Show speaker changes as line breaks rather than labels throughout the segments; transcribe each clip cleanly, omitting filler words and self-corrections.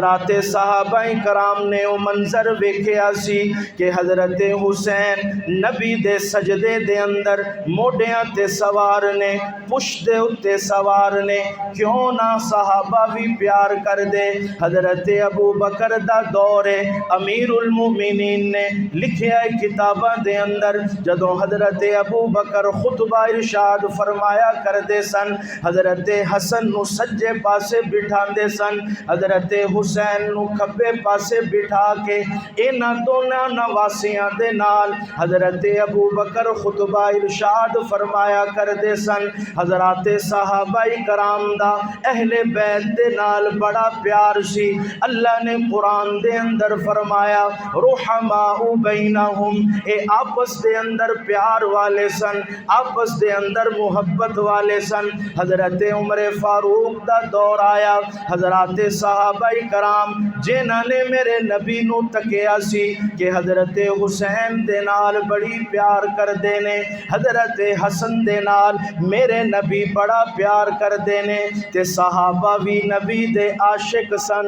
رات صحابہ کرام نے وہ منظر ویکھیا سی کہ حضرت حسین نبی دے سجدے دے اندر موڈیاں تے سوار نے، پشت دے اتے سوار نے، کیوں نہ صحابہ بھی پیار کر دے۔ حضرت ابو بکر دا دور امیر المومنین نے لکھیا ہے کتاباں دے اندر، جدوں حضرت ابو بکر خطبہ ارشاد فرمایا کر دے سن، حضرت حسن نو سجے پاسے بٹھاندے سن، حضرت حسین نو کھبے پاسے بٹھا کے انہاں دونوں نواسیاں دے نال حضرت ابو بکر خطبہ ارشاد فرمایا کر دے سن۔ حضرات صحابہ کرام دا اہل بیت دے نال بڑا پیار سی۔ اللہ نے قرآن دے اندر فرمایا رحماء بینہم، اے آپس دے اندر پیار والے سن، آپس دے اندر محبت والے سن۔ حضرت عمر فاروق دا دور آیا، حضرات صحابہ کرام جنہاں نے میرے نبی نو تکیا سی کہ حضرت حسین دے نال بڑی پیار کر دینے، حضرت حسن دے نال میرے نبی بڑا پیار کر دینے، تے صحابہ بھی نبی دے عاشق سن،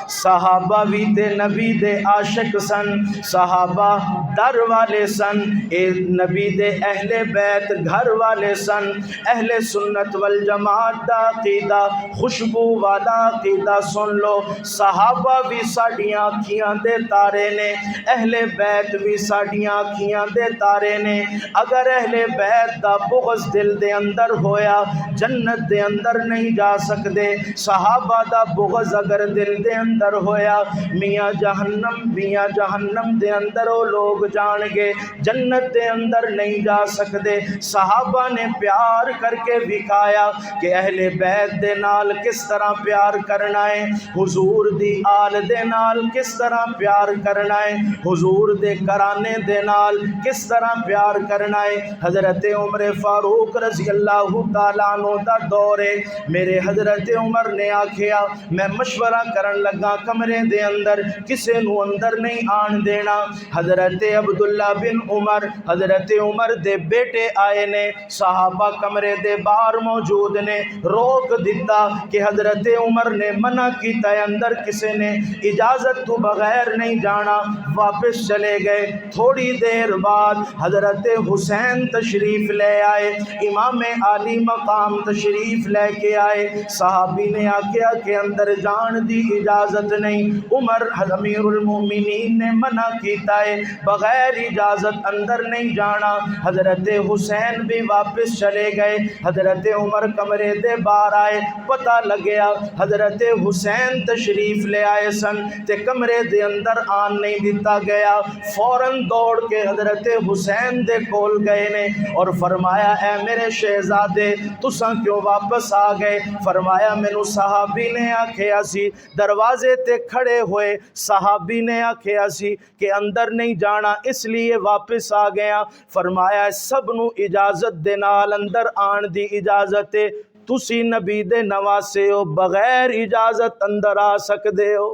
صحابہ بھی تے نبی دے عاشق سن، صحابہ در والے سن، اے نبی دے اہل بیت گھر والے سن۔ اہل سنت والجماعت دا عقیدہ، خوشبو والا عقیدہ سن لو، صحابہ بھی ساڈیاں اکھیاں دے تارے نے، اہل بیت بھی ساڈیاں اکھیاں دے تارے نے۔ اگر اہل بیت دا بغض دل دے اندر ہویا جنت دے اندر نہیں جا سکدے، صحابہ دا بغض اگر دل دے اندر ہویا میاں جہنم دے اندر وہ لوگ جان گے، جنت دے اندر نہیں جا سکدے۔ صحابہ نے پیار کر کے دکھایا کہ اہل بیت دے نال کس طرح پیار کرنا ہے، حضور دی آل دے نال کس طرح پیار کرنا ہے، حضور دے کرانے دے نال کس طرح پیار کرنا ہے۔ حضرت عمر فاروق رضی اللہ تعالیٰ عنہ دا دور ہے، میرے حضرت عمر نے آکھیا میں مشورہ کرن لگا کمرے دے اندر کسے نو اندر نہیں آن دینا۔ حضرت عبداللہ بن عمر حضرت عمر دے بیٹے آئے نے، صحابہ کمرے دے باہر موجود نے، روک دیتا کہ حضرت عمر نے منع کیتا ہے اندر کسے نے اجازت تو بغیر نہیں جانا، واپس چلے گئے۔ تھوڑی دیر بعد حضرت حسین تشریف لے آئے، امام عالی مقام تشریف لے کے آئے، صحابی نے آکھیا کہ اندر جان دی اجازت نہیں، عمر امیر المومنین نے منع کیتا ہے بغیر اجازت اندر نہیں جانا۔ حضرت حسین بھی واپس چلے گئے، حضرت عمر کمرے دے باہر آئے، پتہ لگیا حضرت حسین تشریف لے آئے سن تے کمرے دے اندر آن نہیں دیتا گیا۔ فوراً دوڑ کے حضرت حسین دے کول گئے نے اور فرمایا اے میرے شہزادے تساں کیوں واپس آ گئے؟ فرمایا مینوں صحابی نے آکھیا سی، دروازے تے کھڑے ہوئے صحابی نے آکھیا سی کہ اندر نہیں جانا اس لیے واپس آ گیا۔ فرمایا سب نو اجازت دے نال اندر آن دی اجازت ہے، تسی نبی دے نواسے ہو، بغیر اجازت اندر آ سکدے ہو،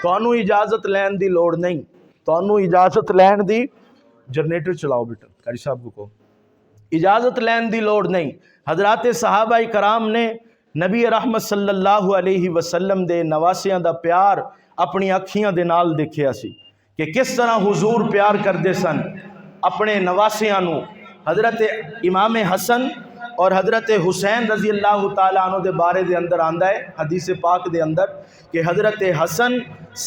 تانوں اجازت لین دی لوڑ نہیں، تانوں اجازت لین دی جنریٹر چلاؤ بیٹا قاری صاحب کو کہو، اجازت لین دی لوڑ نہیں۔ حضرات صحابہ کرام نے نبی رحمت صلی اللہ علیہ وسلم دے نواسیاں دا پیار اپنی اکھیاں دے نال دیکھیا سی کہ کس طرح حضور پیار کردے سن اپنے نواسیاں نو۔ حضرت امام حسن اور حضرت حسین رضی اللہ تعالیٰ عنہ دے بارے دے اندر آندا ہے حدیث پاک دے اندر کہ حضرت حسن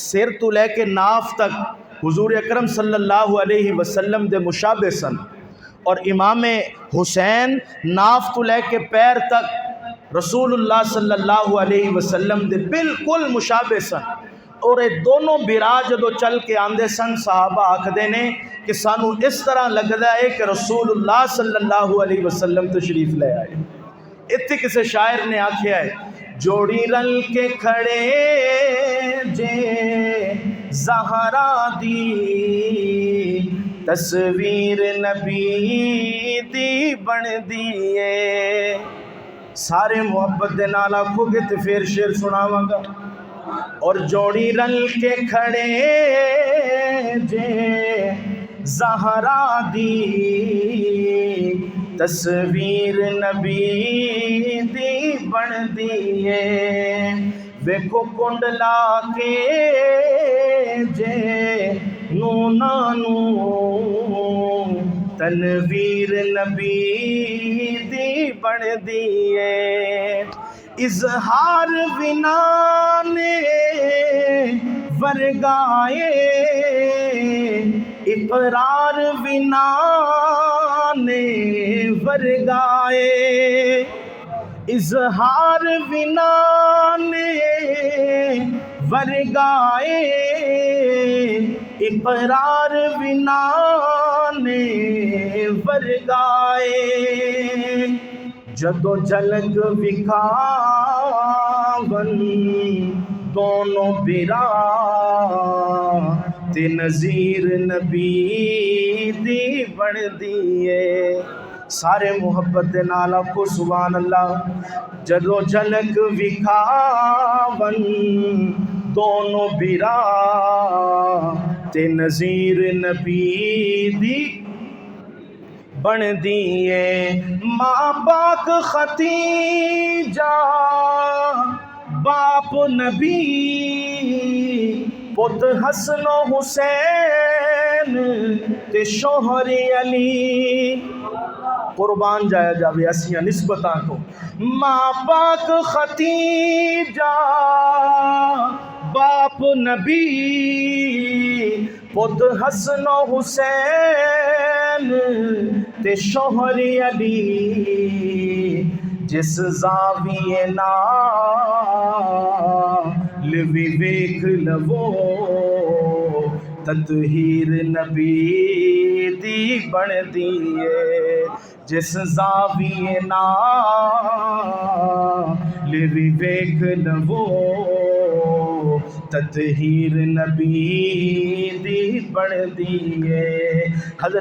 سر تو لے کے ناف تک حضور اکرم صلی اللہ علیہ وسلم دے مشابہ سن، اور امام حسین ناف تو لے کے پیر تک رسول اللہ صلی اللہ علیہ وسلم دے بالکل مشابہ سن، اور یہ دونوں برا جدو چل کے آندے سن صحابہ آکھدے نے کہ سانو اس طرح لگدا ہے کہ رسول اللہ صلی اللہ علیہ وسلم تشریف لے آئے۔ اتنے کسی شاعر نے آکھیا ہے جوڑی رل کے کھڑے جے زہرا دی تصویر نبی دی بن دیئے۔ سارے محبت دے نال آکھو گے تے پھر شعر سناواں گا۔ اور جوڑی رل کے کھڑے جے زہرا دی تصویر نبی دی بن دیئے، ویکھو کنڈلا کے جے نونانو تنویر نبی دی بن دیئے اظہار وینانے ورگائے اقرار وینانے ورگائے اظہار وینانے ورگائے اقرار وینانے ورگائے جدو جلگ وکھاون دونوں برا تے نظیر نبی دی بن دیئے سارے محبت دے نال آکھو سبحان اللہ جدو جلگ وکھاون دونوں برا تے نظیر نبی دی بن دیئے ماں پاک ختیجہ باپ نبی پت حسن و حسین تے شوہر علی قربان جایا جاوے اسیاں نسبتاں تو ماں پاک ختیجہ باپ نبی پت حسن و حسین تے شوہر علی جس زاویے نال وی ویکھ لو تطہیر نبی دی بن دیئے جس زاویے نال وی ویکھ لو تطہیر نبی دی بن دیئے حضرت